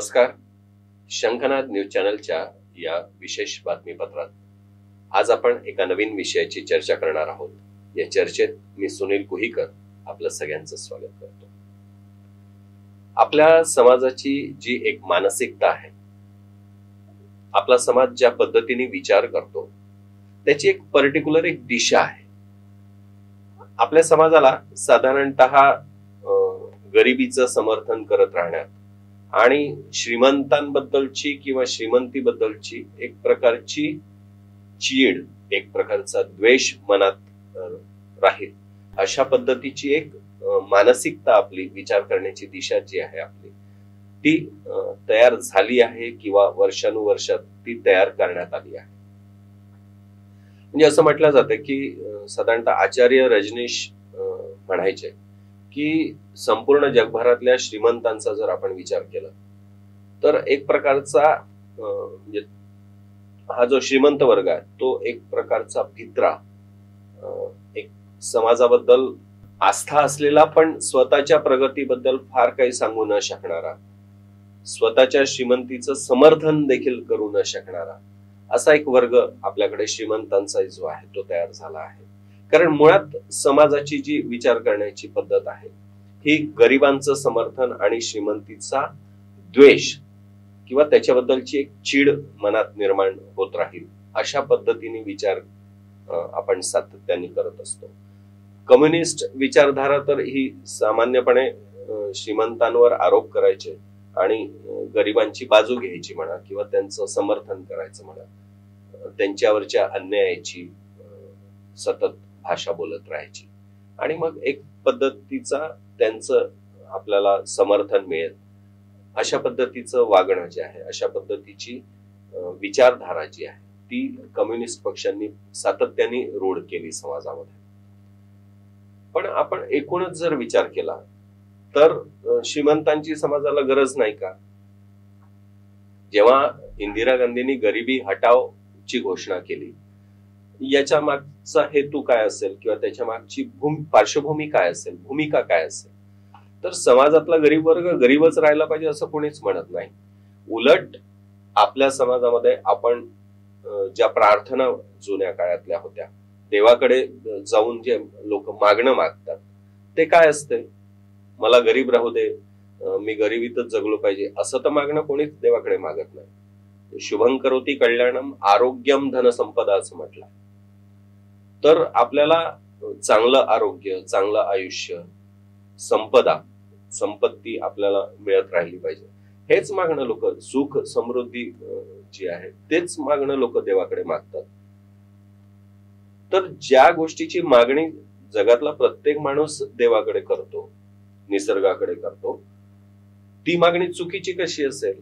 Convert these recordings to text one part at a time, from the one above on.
नमस्कार. शंखनाद न्यूज चॅनलच्या या विशेष बातमीपत्रात आज आपण एका नवीन विषयाची चर्चा करणार आहोत. या चर्चेत मी सुनील कुहीकर आपलं सगळ्यांचं स्वागत करतो. आपल्या समाजाची जी एक मानसिकता आहे, आपला समाज ज्या पद्धतीने विचार करतो त्याची एक पर्टिक्युलर एक दिशा आहे. आपल्या समाजाला साधारणतः गरिबीचं समर्थन करत राहण्यात आणि श्रीमंतांबद्दलची किंवा श्रीमंतीबद्दलची एक प्रकारची चीड, एक प्रकारचा द्वेष मनात राहील अशा पद्धतीची एक मानसिकता, आपली विचार करण्याची दिशा जी आहे आपली ती तयार झाली आहे किंवा वर्षानुवर्षात ती तयार करण्यात आली आहे. म्हणजे असं म्हटलं जातं की साधारणतः आचार्य रजनीश म्हणायचे की संपूर्ण जगभरातल्या श्रीमंतांचा जर आपण विचार केला तर एक प्रकारचा म्हणजे हा जो श्रीमंत वर्ग आहे तो एक प्रकारचा भित्रा, एक समाजाबद्दल आस्था असलेला पण स्वतःच्या प्रगतीबद्दल फार काही सांगू न शकणारा, स्वतःच्या श्रीमंतीचं समर्थन देखील करू न शकणारा असा एक वर्ग आपल्याकडे श्रीमंतांचा जो आहे तो तयार झाला आहे. कारण मुळात समाजाची जी विचार करण्याची पद्धत आहे ही गरिबांचं समर्थन आणि श्रीमंतीचा द्वेष किंवा त्याच्याबद्दलची एक चीड मनात निर्माण होत राहील अशा पद्धतीने विचार आपण सातत्याने करत असतो. कम्युनिस्ट विचारधारा तर ही सामान्यपणे श्रीमंतांवर आरोप करायचे आणि गरिबांची बाजू घ्यायची म्हणा किंवा त्यांचं समर्थन करायचं म्हणा, त्यांच्यावरच्या अन्यायाची सतत भाषा बोलत राहायची आणि मग एक पद्धतीचा त्यांचं आपल्याला समर्थन मिळेल अशा पद्धतीचं वागणं जे आहे, अशा पद्धतीची विचारधारा जी आहे ती कम्युनिस्ट पक्षांनी सातत्याने रूढ केली समाजामध्ये. पण आपण एकूणच जर विचार केला तर श्रीमंतांची समाजाला गरज नाही का? जेव्हा इंदिरा गांधींनी गरिबी हटावची घोषणा केली, याच्या मागचा हेतू काय असेल किंवा त्याच्या मागची पार्श्वभूमी काय असेल, भूमिका काय असेल, तर समाजातला गरीब वर्ग गरीबच राहायला पाहिजे असं कोणीच म्हणत नाही. उलट आपल्या समाजामध्ये आपण ज्या प्रार्थना जुन्या काळातल्या होत्या, देवाकडे जाऊन जे लोक मागणं मागतात ते काय असते? मला गरीब राहू दे, मी गरिबीतच जगलो पाहिजे असं तर मागणं कोणीच देवाकडे मागत नाही. शुभं करोती कल्याणम आरोग्यम धन संपदा असं म्हटलं. तर आपल्याला चांगलं आरोग्य, चांगलं आयुष्य, संपत्ती आपल्याला मिळत राहिली पाहिजे हेच मागणं लोक, सुख समृद्धी जी आहे तेच मागणं लोक देवाकडे मागतात. तर ज्या गोष्टीची मागणी जगातला प्रत्येक माणूस देवाकडे करतो, निसर्गाकडे करतो, ती मागणी चुकीची कशी असेल?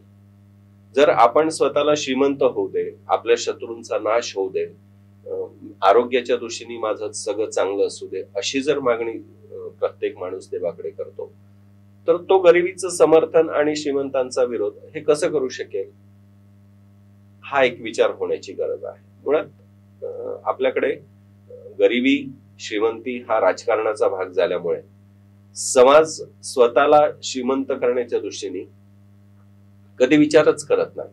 जर आपण स्वतःला श्रीमंत होऊ दे, आपल्या शत्रूंचा नाश होऊ दे, आरोग्याच्या दृष्टीने माझं सगळं चांगलं असू दे अशी जर मागणी प्रत्येक माणूस देवाकडे करतो तर तो गरिबीचं समर्थन आणि श्रीमंतांचा विरोध हे कसं करू शकेल? हा एक विचार होण्याची गरज आहे. मुळात आपल्याकडे गरिबी श्रीमंती हा राजकारणाचा भाग झाल्यामुळे समाज स्वतःला श्रीमंत करण्याच्या दृष्टीने कधी विचारच करत नाही.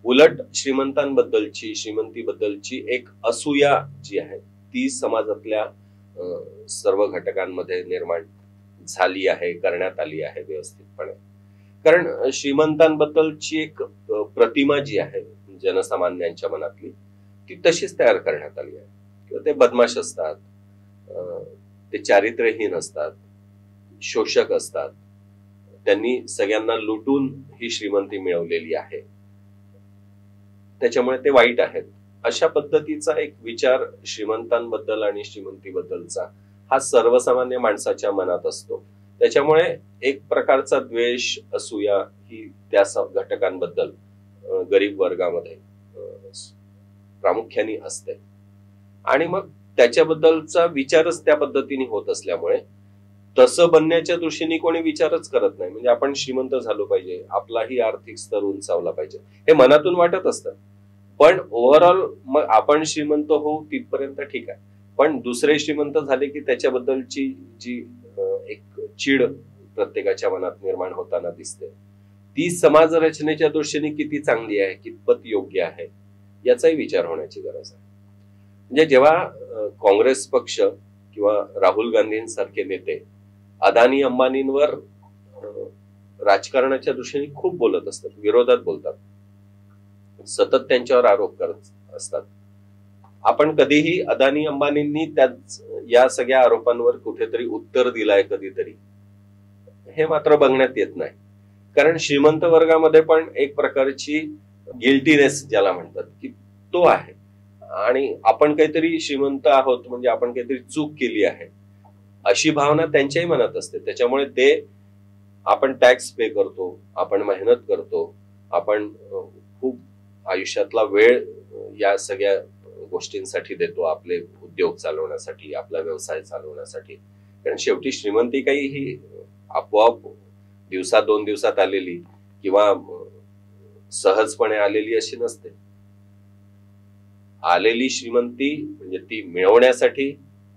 उलट श्रीमंतांबद्दलची, श्रीमंतीबद्दलची एक असूया जी आहे ती समाजातल्या सर्व घटकांमध्ये निर्माण झाली आहे, करण्यात आली आहे व्यवस्थितपणे. कारण श्रीमंतांबद्दलची एक प्रतिमा जी आहे जनसामान्यांच्या मनातली ती तशीच तयार करण्यात आली आहे. किंवा ते बदमाश असतात, ते चारित्र्यहीन असतात, शोषक असतात, त्यांनी सगळ्यांना लुटून ही श्रीमंती मिळवलेली आहे, त्याच्यामुळे ते वाईट आहेत अशा पद्धतीचा एक विचार श्रीमंतांबद्दल आणि श्रीमंतीबद्दलचा हा सर्वसामान्य माणसाच्या मनात असतो. त्याच्यामुळे एक प्रकारचा द्वेष, असूया ही त्या घटकांबद्दल गरीब वर्गामध्ये प्रामुख्याने असते आणि मग त्याच्याबद्दलचा विचारच त्या पद्धतीने होत असल्यामुळे तसं बनण्याच्या दृष्टीने कोणी विचारच करत नाही. म्हणजे आपण श्रीमंत झालो पाहिजे, आपलाही आर्थिक स्तर उंचावला पाहिजे हे मनातून वाटत असतं, पण ओव्हरऑल मग आपण श्रीमंत होऊ तिथपर्यंत ठीक आहे, पण दुसरे श्रीमंत झाले की त्याच्याबद्दलची जी एक चीड प्रत्येकाच्या मनात निर्माण होताना दिसते ती समाज रचनेच्या दृष्टीने किती चांगली आहे, कितपत योग्य आहे, याचाही विचार होण्याची गरज आहे. म्हणजे जेव्हा काँग्रेस पक्ष किंवा राहुल गांधींसारखे नेते अदानी अंबानींवर राजकारणाच्या दृष्टीने खूप बोलत असतात, विरोधात बोलतात, सतत त्यांच्यावर आरोप करत असतात, आपण कधीही अदानी अंबानींनी या सगळ्या आरोपांवर कुठेतरी उत्तर दिलाय कधीतरी, हे मात्र बघण्यात येत नाही. कारण श्रीमंत वर्गामध्ये पण एक प्रकारची गिल्टीनेस ज्याला म्हणतात की तो आहे, आणि आपण काहीतरी श्रीमंत आहोत म्हणजे आपण काहीतरी चूक केली आहे अशी भावना त्यांच्याही मनात असते. त्याच्यामुळे ते आपण टॅक्स पे करतो, आपण मेहनत करतो, आपण खूप आयुष्यातला वेळ या सगळ्या गोष्टींसाठी देतो, आपले उद्योग चालवण्यासाठी, आपला व्यवसाय चालवण्यासाठी. कारण शेवटी श्रीमंती काही ही आपोआप दिवसात 2 दिवसात आलेली किंवा सहजपणे आलेली अशी नसते. आलेली श्रीमंती म्हणजे ती मिळवण्यासाठी,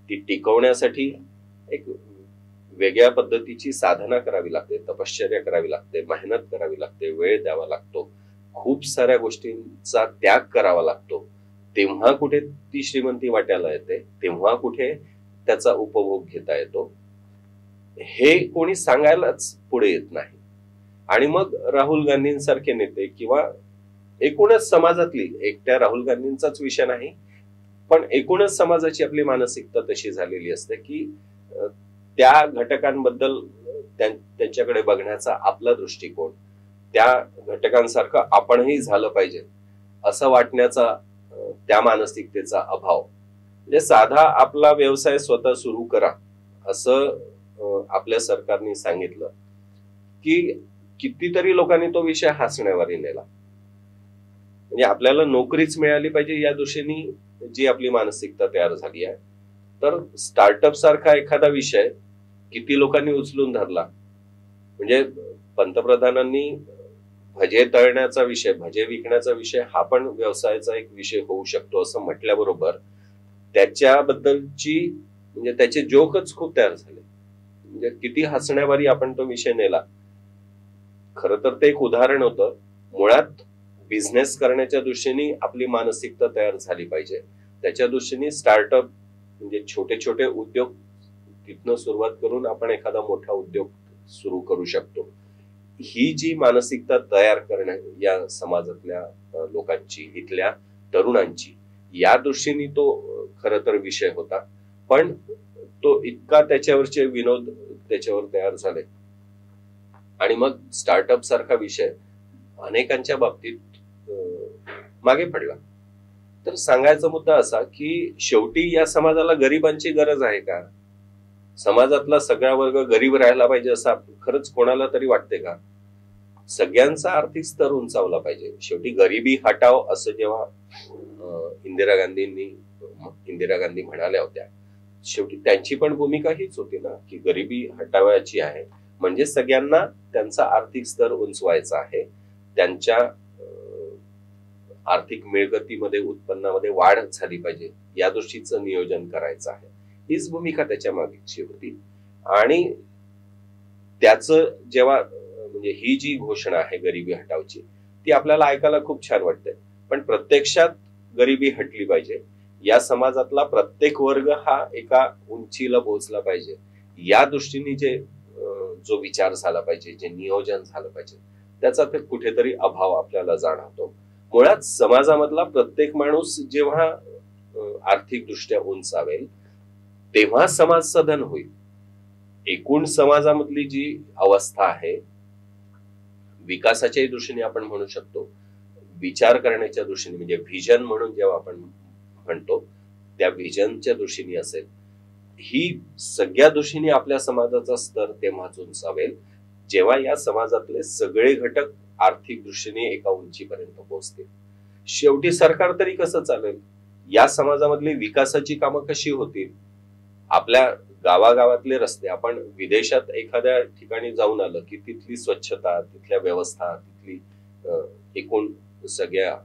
ती टिकवण्यासाठी एक वेगळ्या पद्धतीची साधना करावी लागते, तपश्चर्या करावी लागते, मेहनत करावी लागते, वेळ द्यावा लागतो, खूप साऱ्या गोष्टींचा त्याग करावा लागतो. तेव्हा कुठे ती श्रीमंती वाट्याला येते, तेव्हा कुठे त्याचा उपभोग घेता येतो, हे कोणी सांगायलाच पुढे येत नाही. आणि मग राहुल गांधींसारखे नेते किंवा एकूणच समाजातली, एकट्या राहुल गांधींचाच विषय नाही पण एकूणच समाजाची आपली मानसिकता तशी झालेली असते की त्या घटकांबद्दल त्यांच्याकडे बघण्याचा आपला दृष्टिकोन, त्या घटकांसारखं आपणही झालं पाहिजे असं वाटण्याचा, त्या मानसिकतेचा अभाव. म्हणजे साधा आपला व्यवसाय स्वतः सुरू करा असं आपल्या सरकारने सांगितलं की कितीतरी लोकांनी तो विषय हसण्यावारी नेला. म्हणजे आपल्याला नोकरीच मिळाली पाहिजे या दिशेने जी आपली मानसिकता तयार झाली आहे. तर स्टार्टअप सारखा एखादा विषय किती लोकांनी उचलून धरला. म्हणजे पंतप्रधानांनी भजे तळण्याचा विषय, भजे विकण्याचा विषय हा पण व्यवसायाचा एक विषय होऊ शकतो असं म्हटल्याबरोबर त्याच्याबद्दलची म्हणजे त्याचे जोकच खूप तयार झाले. म्हणजे किती हसण्यावारी आपण तो विषय नेला. खरं तर ते एक उदाहरण होतं. मुळात बिझनेस करण्याच्या दृष्टीने आपली मानसिकता तयार झाली पाहिजे. त्याच्या दृष्टीने स्टार्टअप म्हणजे छोटे छोटे उद्योग तिथनं सुरुवात करून आपण एखादा मोठा उद्योग सुरू करू शकतो. ही जी मानसिकता तयार करणं या समाजातल्या लोकांची, इथल्या तरुणांची, या दृष्टीने तो खरं तर विषय होता. पण तो इतका त्याच्यावरचे विनोद त्याच्यावर तयार झाले आणि मग स्टार्टअप सारखा विषय अनेकांच्या बाबतीत मागे पडला. तर सांगायचा मुद्दा असा की शेवटी या समाजाला गरिबांची गरज आहे का? समाजातला सगळा वर्ग गरीब राहायला पाहिजे असं खरंच कोणाला तरी वाटते का? सगळ्यांचा आर्थिक स्तर उंचावला पाहिजे. शेवटी गरिबी हटाव असं जेव्हा इंदिरा गांधी म्हणाल्या होत्या, शेवटी त्यांची पण भूमिका हीच होती ना की गरिबी हटावायची आहे, म्हणजे सगळ्यांना त्यांचा आर्थिक स्तर उंचवायचा आहे, त्यांच्या आर्थिक मिळकतीमध्ये, उत्पन्नामध्ये वाढ झाली पाहिजे, या दृष्टीचं नियोजन करायचं आहे. हीच भूमिका त्याच्या मागची होती. आणि त्याचं जेव्हा म्हणजे ही जी घोषणा आहे गरिबी हटावची, ती आपल्याला ऐकायला खूप छान वाटते, पण प्रत्यक्षात गरिबी हटली पाहिजे. या समाजातला प्रत्येक वर्ग हा एका उंचीला पोहोचला पाहिजे, या दृष्टीने जो विचार झाला पाहिजे, जे नियोजन झालं पाहिजे, त्याचा ते कुठेतरी अभाव आपल्याला जाणवतो. मुळात समाजामधला प्रत्येक माणूस जेव्हा आर्थिक दृष्ट्या उंचावेल तेव्हा समाज सधन होईल. एकूण समाजामधली जी अवस्था आहे, विकासाच्याही दृष्टीने आपण म्हणू शकतो, विचार करण्याच्या दृष्टीने म्हणजे व्हिजन म्हणून जेव्हा आपण म्हणतो त्या व्हिजनच्या दृष्टीने असेल, ही सगळ्या दृष्टीने आपल्या समाजाचा स्तर तेव्हाच उंचावेल जेव्हा या समाजातले सगळे घटक आर्थिक दृष्टीने एका उंचीपर्यंत पोहोचतील. शेवटी सरकार तरी कसं चालेल? या समाजामधली विकासाची कामं कशी होतील? आपल्या गावागावातले रस्ते, आपण विदेशात एखाद्या ठिकाणी जाऊन आलं की तिथली स्वच्छता, तिथल्या व्यवस्था, तिथली एकूण सगळ्या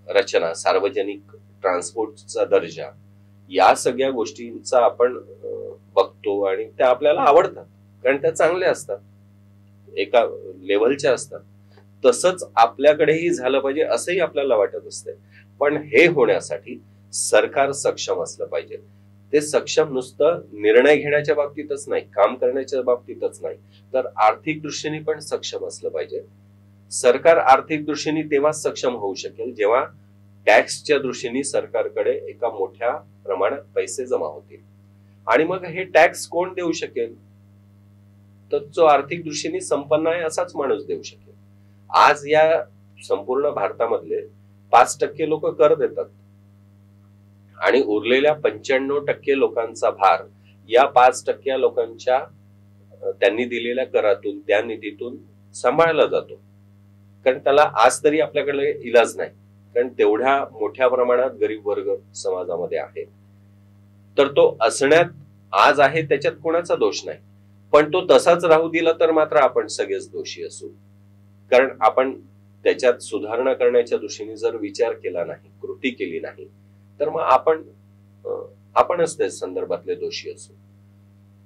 रचना, सार्वजनिक ट्रान्सपोर्टचा दर्जा, या सगळ्या गोष्टींचा आपण बघतो आणि त्या आपल्याला आवडतात कारण त्या चांगल्या असतात, एका लेव्हलच्या असतात. तसंच आपल्याकडेही झालं पाहिजे असंही आपल्याला वाटत असते. पण हे होण्यासाठी सरकार सक्षम असलं पाहिजे. ते सक्षम नुसतं निर्णय घेण्याच्या बाबतीतच नाही, काम करण्याच्या बाबतीतच नाही, तर आर्थिक दृष्टीने पण सक्षम असलं पाहिजे. सरकार आर्थिक दृष्टीने तेव्हाच सक्षम होऊ शकेल जेव्हा टॅक्सच्या दृष्टीने सरकारकडे एका मोठ्या प्रमाणात पैसे जमा होतील. आणि मग हे टॅक्स कोण देऊ शकेल? तर जो आर्थिक दृष्टीने संपन्न आहे असाच माणूस देऊ शकेल. आज या संपूर्ण भारतामधले 5% लोक कर देतात आणि उरलेल्या 95% लोकांचा भार या 5% लोकांच्या त्यांनी दिलेल्या करातून, त्या निधीतून सांभाळला जातो. कारण त्याला आज तरी आपल्याकडे इलाज नाही, कारण तेवढ्या मोठ्या प्रमाणात गरीब वर्ग समाजामध्ये आहे. तर तो असण्यात आज आहे त्याच्यात कोणाचा दोष नाही, पण तो तसाच राहू दिला तर मात्र आपण सगळेच दोषी असू. कारण आपण त्याच्यात सुधारणा करण्याच्या दृष्टीने जर विचार केला नाही, कृती केली नाही, तर मग आपणच त्या संदर्भातले दोषी असू.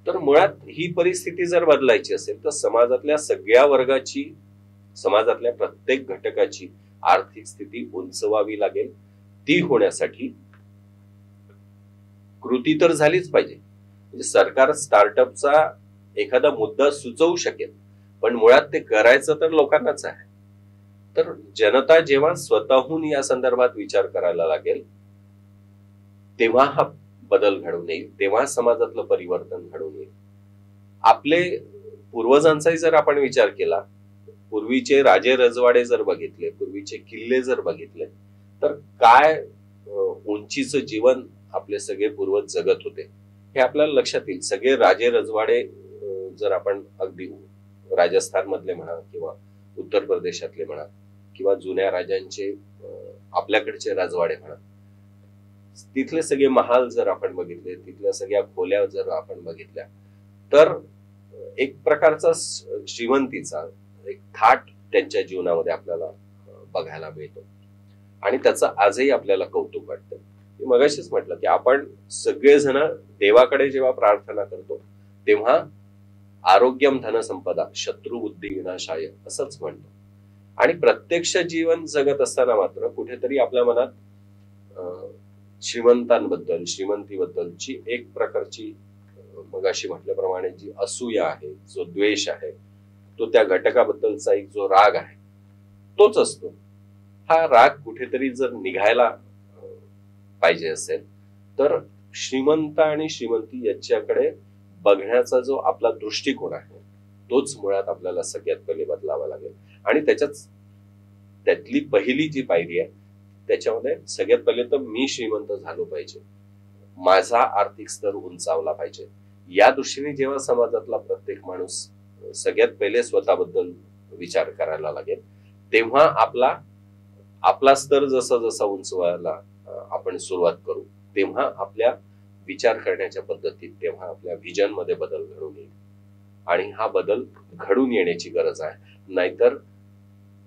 तर मुळात ही परिस्थिती जर बदलायची असेल तर समाजातल्या सगळ्या वर्गाची, समाजातल्या प्रत्येक घटकाची आर्थिक स्थिती उंचवावी लागेल. ती होण्यासाठी कृती तर झालीच पाहिजे. म्हणजे सरकार स्टार्टअपचा एखादा मुद्दा सुचवू शकेल, पण मुळात ते करायचं तर लोकांनाच आहे. तर जनता जेव्हा स्वतःहून या संदर्भात विचार करायला लागेल तेव्हा हा बदल घडून येईल, तेव्हा समाजातलं परिवर्तन घडून येईल. आपले पूर्वजांचाही जर आपण विचार केला, पूर्वीचे राजे रजवाडे जर बघितले, पूर्वीचे किल्ले जर बघितले, तर काय उंचीचं जीवन आपले सगळे पूर्वज जगत होते हे आपल्याला लक्षात येईल. सगळे राजे रजवाडे जर आपण अगदी राजस्थान मधले म्हणा किंवा उत्तर प्रदेशातले म्हणा किंवा जुन्या राजांचे आपल्याकडचे राजवाडे म्हणा, तिथले सगळे महाल जर आपण बघितले, तिथल्या सगळ्या खोल्या जर आपण बघितल्या, तर एक प्रकारचा श्रीमंतीचा एक थाट त्यांच्या जीवनामध्ये आपल्याला बघायला मिळतो आणि त्याचं आजही आपल्याला कौतुक वाटतं. मी मगाशीच म्हटलं की आपण सगळेजण देवाकडे जेव्हा प्रार्थना करतो तेव्हा आरोग्यम धनसंपदा शत्रू बुद्धी विनाशाय असंच म्हणतो. आणि प्रत्यक्ष जीवन जगत असताना मात्र कुठेतरी आपल्या मनात श्रीमंतांबद्दल, श्रीमंतीबद्दलची एक प्रकारची मगाशी म्हटल्याप्रमाणे जी असूया आहे, जो द्वेष आहे, तो त्या घटकाबद्दलचा एक जो राग आहे तोच असतो. हा राग कुठेतरी जर निघायला पाहिजे असेल तर श्रीमंत आणि श्रीमंती याच्याकडे बघण्याचा जो आपला दृष्टिकोन आहे तोच मुळात आपल्याला सगळ्यात पहिले बदलावा लागेल. आणि त्यातली पहिली जी पायरी आहे त्याच्यामध्ये सगळ्यात पहिले तर मी श्रीमंत झालो पाहिजे, माझा आर्थिक स्तर उंचावला पाहिजे. या दृष्टीने जेव्हा समाजातला प्रत्येक माणूस सगळ्यात पहिले स्वतःबद्दल विचार करायला लागेल तेव्हा आपला स्तर जसा जसा उंचवायला आपण सुरुवात करू तेव्हा आपल्या विचार करण्याच्या पद्धतीत, तेव्हा आपल्या व्हिजन मध्ये बदल घडून येईल. आणि हा बदल घडून येण्याची गरज आहे. नाहीतर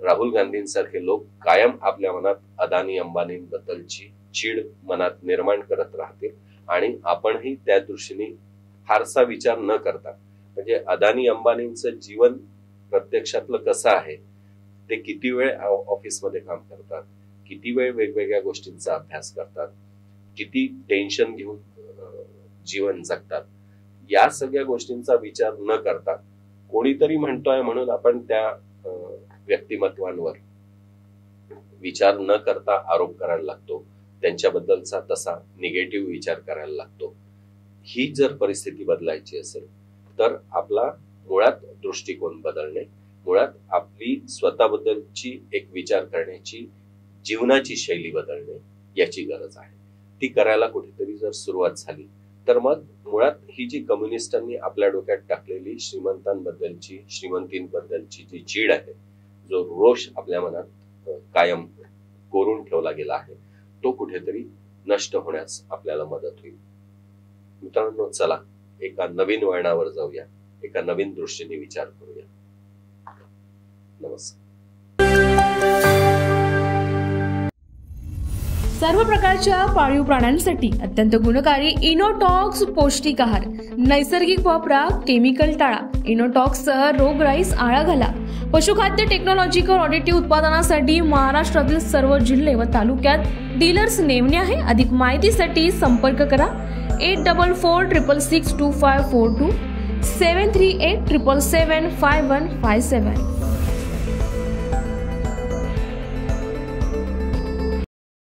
राहुल गांधींसारखे लोक कायम आपल्या मनात अदानी अंबानींबद्दलची चीड मनात निर्माण करत राहतील आणि आपणही त्या दृष्टीने फारसा विचार न करता, म्हणजे अदानी अंबानींचं जीवन प्रत्यक्षातलं कसं आहे, ते किती वेळ ऑफिसमध्ये काम करतात, किती वेळ वेगवेगळ्या गोष्टींचा अभ्यास करतात, किती टेन्शन घेऊन जीवन जगतात, या सगळ्या गोष्टींचा विचार न करता कोणीतरी म्हणतोय म्हणून आपण त्या व्यक्तिमत्वांवर विचार न करता आरोप करायला लागतो, त्यांच्याबद्दलचा तसा निगेटिव्ह विचार करायला लागतो. ही जर परिस्थिती बदलायची असेल तर आपला मुळात दृष्टिकोन बदलणे, मुळात आपली स्वतःबद्दलची एक विचार करण्याची जीवनाची शैली बदलणे याची गरज आहे. ती करायला कुठेतरी जर सुरुवात झाली तर मग मुळात ही जी कम्युनिस्टांनी आपल्या डोक्यात टाकलेली श्रीमंतांबद्दलची, श्रीमंतींबद्दलची जी चीड आहे, जो रोष आपल्या मनात कायम कोरून ठेवला गेला आहे, तो कुठेतरी नष्ट होण्यास आपल्याला मदत होईल. मित्रांनो, चला एका नवीन वळणावर जाऊया, एका नवीन दृष्टीने विचार करूया. नमस्कार. सर्व प्रकारच्या पाळीव प्राण्यांसाठी अत्यंत गुणकारी इनोटॉक्स पौष्टिक आहार. नैसर्गिक वापरा, केमिकल टाळा. इनोटॉक्ससह रोगराईस आळा घाला. पशुखाद्य टेक्नॉलॉजी ऑडिटिव्ह उत्पादनासाठी महाराष्ट्रातील सर्व जिल्हे व तालुक्यात डीलर्स नेमणे आहे। अधिक माहितीसाठी संपर्क करा 8446625542 738777557।